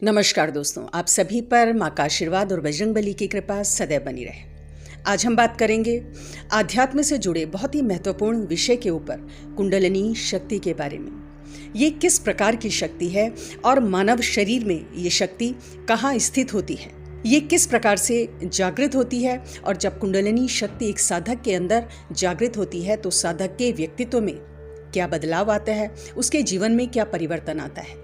नमस्कार दोस्तों, आप सभी पर माँ का आशीर्वाद और बजरंगबली की कृपा सदैव बनी रहे। आज हम बात करेंगे आध्यात्म से जुड़े बहुत ही महत्वपूर्ण विषय के ऊपर, कुंडलिनी शक्ति के बारे में। ये किस प्रकार की शक्ति है और मानव शरीर में ये शक्ति कहाँ स्थित होती है, ये किस प्रकार से जागृत होती है, और जब कुंडलिनी शक्ति एक साधक के अंदर जागृत होती है तो साधक के व्यक्तित्व में क्या बदलाव आता है, उसके जीवन में क्या परिवर्तन आता है।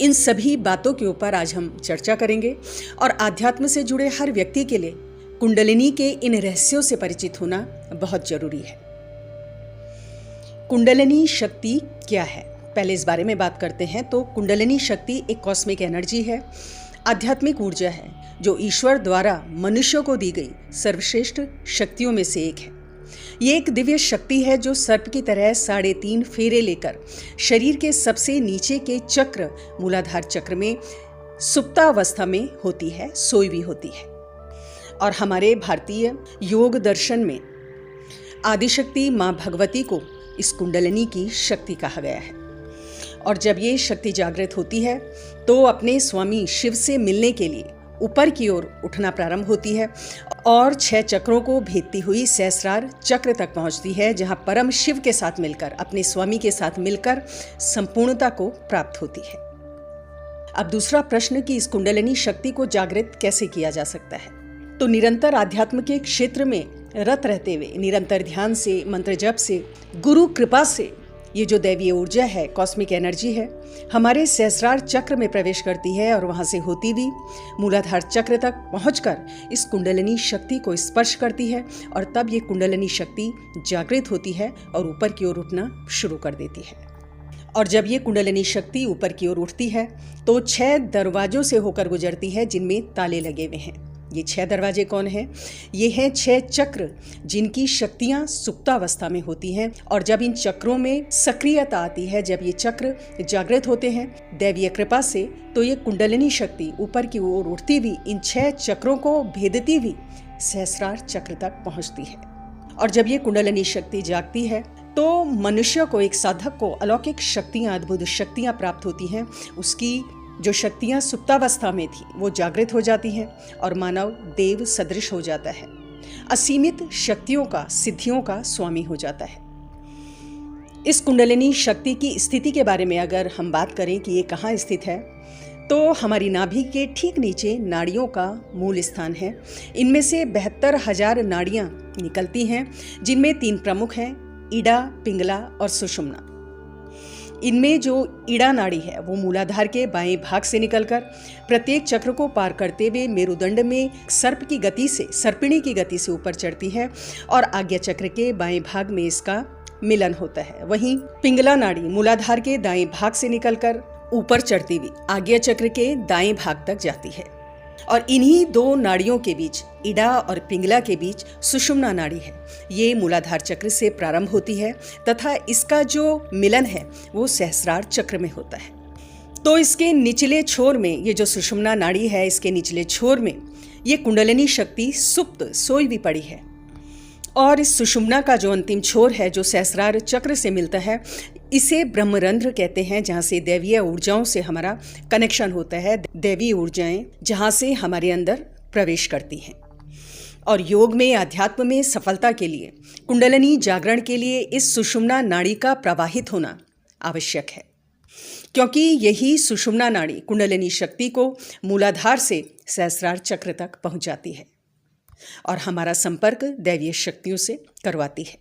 इन सभी बातों के ऊपर आज हम चर्चा करेंगे और आध्यात्म से जुड़े हर व्यक्ति के लिए कुंडलिनी के इन रहस्यों से परिचित होना बहुत जरूरी है। कुंडलिनी शक्ति क्या है, पहले इस बारे में बात करते हैं। तो कुंडलिनी शक्ति एक कॉस्मिक एनर्जी है, आध्यात्मिक ऊर्जा है जो ईश्वर द्वारा मनुष्यों को दी गई सर्वश्रेष्ठ शक्तियों में से एक है। ये एक दिव्य शक्ति है जो सर्प की तरह 3.5 फेरे लेकर शरीर के सबसे नीचे के चक्र मूलाधार चक्र में सुप्तावस्था में होती है, सोई हुई होती है। और हमारे भारतीय योग दर्शन में आदिशक्ति माँ भगवती को इस कुंडलिनी की शक्ति कहा गया है। और जब ये शक्ति जागृत होती है तो अपने स्वामी शिव से मिलने के लिए ऊपर की ओर उठना प्रारंभ होती है और 6 चक्रों को भेदती हुई सहस्रार चक्र तक पहुंचती है, जहां परम शिव के साथ मिलकर, अपने स्वामी के साथ मिलकर संपूर्णता को प्राप्त होती है। अब दूसरा प्रश्न कि इस कुंडलिनी शक्ति को जागृत कैसे किया जा सकता है। तो निरंतर आध्यात्म के क्षेत्र में रत रहते हुए, निरंतर ध्यान से, मंत्र जप से, गुरु कृपा से ये जो दैवीय ऊर्जा है, कॉस्मिक एनर्जी है, हमारे सहस्रार चक्र में प्रवेश करती है और वहां से होती हुई मूलाधार चक्र तक पहुंचकर इस कुंडलिनी शक्ति को स्पर्श करती है और तब ये कुंडलिनी शक्ति जागृत होती है और ऊपर की ओर उठना शुरू कर देती है। और जब ये कुंडलिनी शक्ति ऊपर की ओर उठती है तो 6 दरवाजों से होकर गुजरती है जिनमें ताले लगे हुए हैं। ये 6 दरवाजे कौन हैं? ये हैं 6 चक्र जिनकी शक्तियां सुप्तावस्था में होती हैं। और जब इन चक्रों में सक्रियता आती है, जब ये चक्र जागृत होते हैं दैवीय कृपा से, तो ये कुंडलिनी शक्ति ऊपर की ओर उठती हुई इन 6 चक्रों को भेदती हुई सहस्रार चक्र तक पहुंचती है। और जब ये कुंडलिनी शक्ति जागती है तो मनुष्य को, एक साधक को अलौकिक शक्तियां, अद्भुत शक्तियां प्राप्त होती हैं। उसकी जो शक्तियां सुप्तावस्था में थी वो जागृत हो जाती हैं और मानव देव सदृश हो जाता है, असीमित शक्तियों का, सिद्धियों का स्वामी हो जाता है। इस कुंडलिनी शक्ति की स्थिति के बारे में अगर हम बात करें कि ये कहाँ स्थित है, तो हमारी नाभि के ठीक नीचे नाड़ियों का मूल स्थान है। इनमें से 72,000 नाड़ियां निकलती हैं, जिनमें 3 प्रमुख हैं, इड़ा, पिंगला और सुषुम्ना। इनमें जो इड़ा नाड़ी है वो मूलाधार के बाएं भाग से निकलकर प्रत्येक चक्र को पार करते हुए मेरुदंड में सर्प की गति से, सर्पिणी की गति से ऊपर चढ़ती है और आज्ञा चक्र के बाएं भाग में इसका मिलन होता है। वहीं पिंगला नाड़ी मूलाधार के दाएं भाग से निकलकर ऊपर चढ़ती हुई आज्ञा चक्र के दाएं भाग तक जाती है। और इन्हीं 2 नाड़ियों के बीच, इड़ा और पिंगला के बीच सुषुम्ना नाड़ी है। ये मूलाधार चक्र से प्रारंभ होती है तथा इसका जो मिलन है वो सहस्रार चक्र में होता है। तो इसके निचले छोर में ये जो सुषुम्ना नाड़ी है, इसके निचले छोर में ये कुंडलिनी शक्ति सुप्त सोई हुई पड़ी है। और इस सुषुम्ना का जो अंतिम छोर है जो सहस्रार चक्र से मिलता है, इसे ब्रह्मरंध्र कहते हैं, जहाँ से दैवीय ऊर्जाओं से हमारा कनेक्शन होता है, दैवीय ऊर्जाएं जहाँ से हमारे अंदर प्रवेश करती हैं। और योग में, अध्यात्म में सफलता के लिए, कुंडलिनी जागरण के लिए इस सुषुम्ना नाड़ी का प्रवाहित होना आवश्यक है, क्योंकि यही सुषुम्ना नाड़ी कुंडलिनी शक्ति को मूलाधार से सहस्रार चक्र तक पहुँचाती है और हमारा संपर्क दैवीय शक्तियों से करवाती है।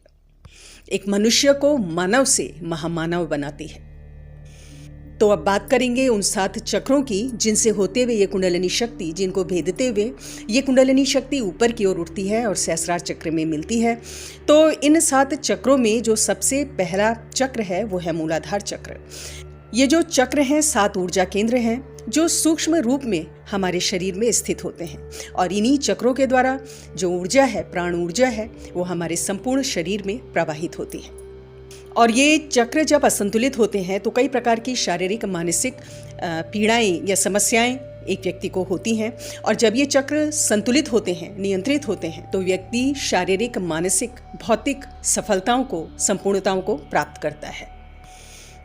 एक मनुष्य को मानव से महामानव बनाती है। तो अब बात करेंगे उन 7 चक्रों की जिनसे होते हुए ये कुंडलिनी शक्ति, जिनको भेदते हुए ये कुंडलिनी शक्ति ऊपर की ओर उठती है और सहस्रार चक्र में मिलती है। तो इन 7 चक्रों में जो सबसे पहला चक्र है वो है मूलाधार चक्र। ये जो चक्र हैं 7 ऊर्जा केंद्र हैं जो सूक्ष्म रूप में हमारे शरीर में स्थित होते हैं और इन्हीं चक्रों के द्वारा जो ऊर्जा है, प्राण ऊर्जा है, वो हमारे संपूर्ण शरीर में प्रवाहित होती है। और ये चक्र जब असंतुलित होते हैं तो कई प्रकार की शारीरिक, मानसिक पीड़ाएं या समस्याएं एक व्यक्ति को होती हैं। और जब ये चक्र संतुलित होते हैं, नियंत्रित होते हैं, तो व्यक्ति शारीरिक, मानसिक, भौतिक सफलताओं को, संपूर्णताओं को प्राप्त करता है।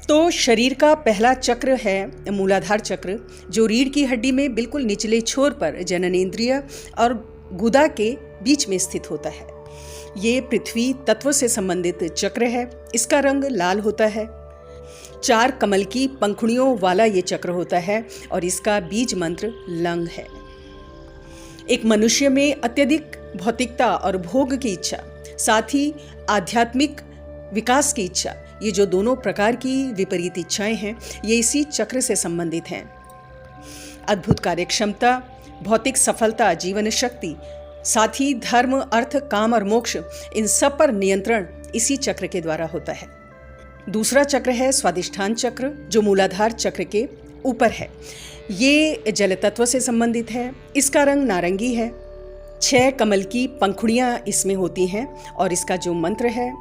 तो शरीर का पहला चक्र है मूलाधार चक्र, जो रीढ़ की हड्डी में बिल्कुल निचले छोर पर जननेंद्रिय और गुदा के बीच में स्थित होता है। ये पृथ्वी तत्व से संबंधित चक्र है। इसका रंग लाल होता है। 4 कमल की पंखुड़ियों वाला ये चक्र होता है और इसका बीज मंत्र लंग है। एक मनुष्य में अत्यधिक भौतिकता और भोग की इच्छा, साथ ही आध्यात्मिक विकास की इच्छा, ये जो दोनों प्रकार की विपरीत इच्छाएं हैं, ये इसी चक्र से संबंधित हैं। अद्भुत कार्यक्षमता, भौतिक सफलता, जीवन शक्ति, साथ ही धर्म, अर्थ, काम और मोक्ष, इन सब पर नियंत्रण इसी चक्र के द्वारा होता है। दूसरा चक्र है स्वादिष्ठान चक्र, जो मूलाधार चक्र के ऊपर है। ये जल तत्व से संबंधित है। इसका रंग नारंगी है। 6 कमल की पंखुड़ियां इसमें होती हैं और इसका जो मंत्र है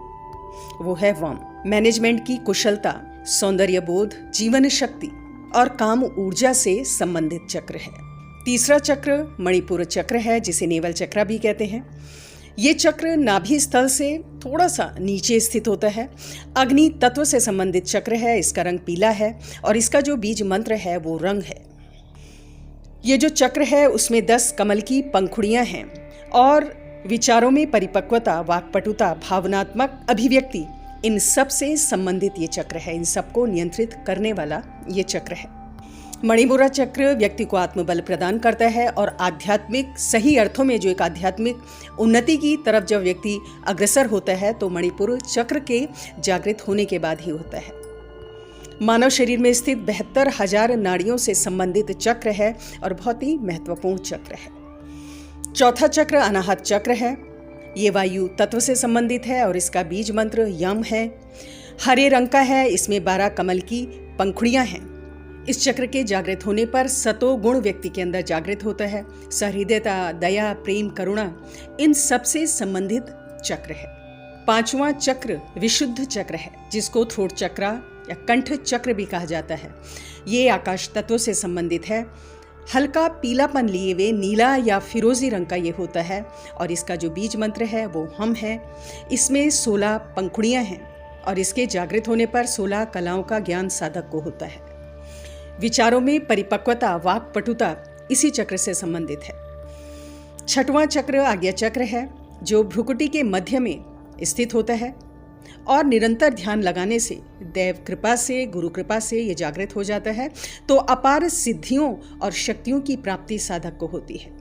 वो है वम। मैनेजमेंट की कुशलता, सौंदर्य बोध, जीवन शक्ति और काम ऊर्जा से संबंधित चक्र है। तीसरा चक्र मणिपुर चक्र है, जिसे नेवल चक्र भी कहते हैं। ये चक्र नाभि स्थल से थोड़ा सा नीचे स्थित होता है। अग्नि तत्व से संबंधित चक्र है। इसका रंग पीला है और इसका जो बीज मंत्र है वो रंग है। ये जो चक्र है उसमें 10 कमल की पंखुड़ियां हैं और विचारों में परिपक्वता, वाक्पटुता, भावनात्मक अभिव्यक्ति, इन सब से संबंधित ये चक्र है। इन सबको नियंत्रित करने वाला ये चक्र है। मणिपुरा चक्र व्यक्ति को आत्मबल प्रदान करता है और आध्यात्मिक, सही अर्थों में जो एक आध्यात्मिक उन्नति की तरफ जब व्यक्ति अग्रसर होता है तो मणिपुर चक्र के जागृत होने के बाद ही होता है। मानव शरीर में स्थित 72,000 नाड़ियों से संबंधित चक्र है और बहुत ही महत्वपूर्ण चक्र है। चौथा चक्र अनाहत चक्र है। ये वायु तत्व से संबंधित है और इसका बीज मंत्र यम है। हरे रंग का है। इसमें 12 कमल की पंखुड़ियां हैं। इस चक्र के जागृत होने पर सतो गुण व्यक्ति के अंदर जागृत होता है। सहृदयता, दया, प्रेम, करुणा, इन सब से संबंधित चक्र है। 5वां चक्र विशुद्ध चक्र है, जिसको थ्रोट चक्र या कंठ चक्र भी कहा जाता है। ये आकाश तत्व से संबंधित है। हल्का पीलापन लिए हुए नीला या फिरोजी रंग का ये होता है और इसका जो बीज मंत्र है वो हम है। इसमें 16 पंखुड़ियां हैं और इसके जागृत होने पर 16 कलाओं का ज्ञान साधक को होता है। विचारों में परिपक्वता, वाक्पटुता इसी चक्र से संबंधित है। 6वां चक्र आज्ञा चक्र है, जो भ्रुकुटी के मध्य में स्थित होता है और निरंतर ध्यान लगाने से, दैव कृपा से, गुरु कृपा से ये जागृत हो जाता है तो अपार सिद्धियों और शक्तियों की प्राप्ति साधक को होती है।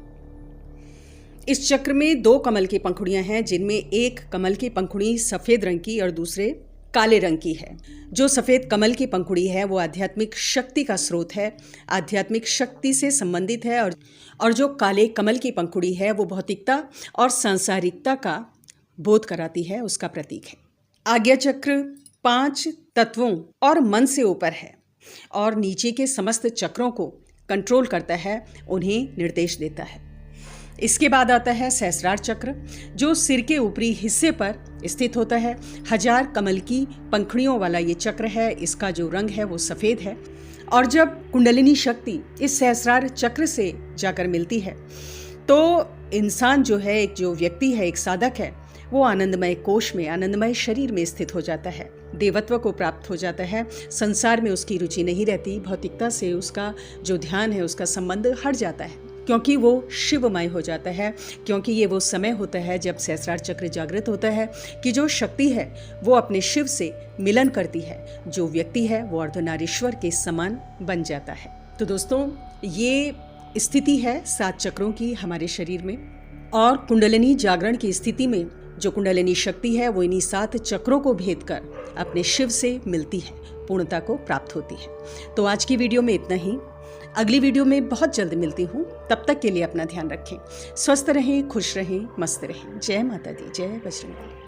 इस चक्र में 2 कमल की पंखुड़ियां हैं, जिनमें एक कमल की पंखुड़ी सफेद रंग की और दूसरे काले रंग की है। जो सफेद कमल की पंखुड़ी है वो आध्यात्मिक शक्ति का स्रोत है, आध्यात्मिक शक्ति से संबंधित है और जो काले कमल की पंखुड़ी है वो भौतिकता और सांसारिकता का बोध कराती है, उसका प्रतीक है। आज्ञा चक्र 5 तत्वों और मन से ऊपर है और नीचे के समस्त चक्रों को कंट्रोल करता है, उन्हें निर्देश देता है। इसके बाद आता है सहस्रार चक्र, जो सिर के ऊपरी हिस्से पर स्थित होता है। 1000 कमल की पंखुड़ियों वाला ये चक्र है। इसका जो रंग है वो सफ़ेद है और जब कुंडलिनी शक्ति इस सहस्रार चक्र से जाकर मिलती है तो इंसान जो है, एक जो व्यक्ति है, एक साधक है, वो आनंदमय कोश में, आनंदमय शरीर में स्थित हो जाता है, देवत्व को प्राप्त हो जाता है। संसार में उसकी रुचि नहीं रहती, भौतिकता से उसका जो ध्यान है, उसका संबंध हट जाता है, क्योंकि वो शिवमय हो जाता है। क्योंकि ये वो समय होता है जब सहस्रार चक्र जागृत होता है कि जो शक्ति है वो अपने शिव से मिलन करती है। जो व्यक्ति है वो अर्धनारीश्वर के समान बन जाता है। तो दोस्तों, ये स्थिति है 7 चक्रों की हमारे शरीर में, और कुंडलिनी जागरण की स्थिति में जो कुंडलिनी शक्ति है वो इन्हीं 7 चक्रों को भेद कर अपने शिव से मिलती है, पूर्णता को प्राप्त होती है। तो आज की वीडियो में इतना ही। अगली वीडियो में बहुत जल्द मिलती हूँ। तब तक के लिए अपना ध्यान रखें, स्वस्थ रहें, खुश रहें, मस्त रहें। जय माता दी, जय बजरंग बली।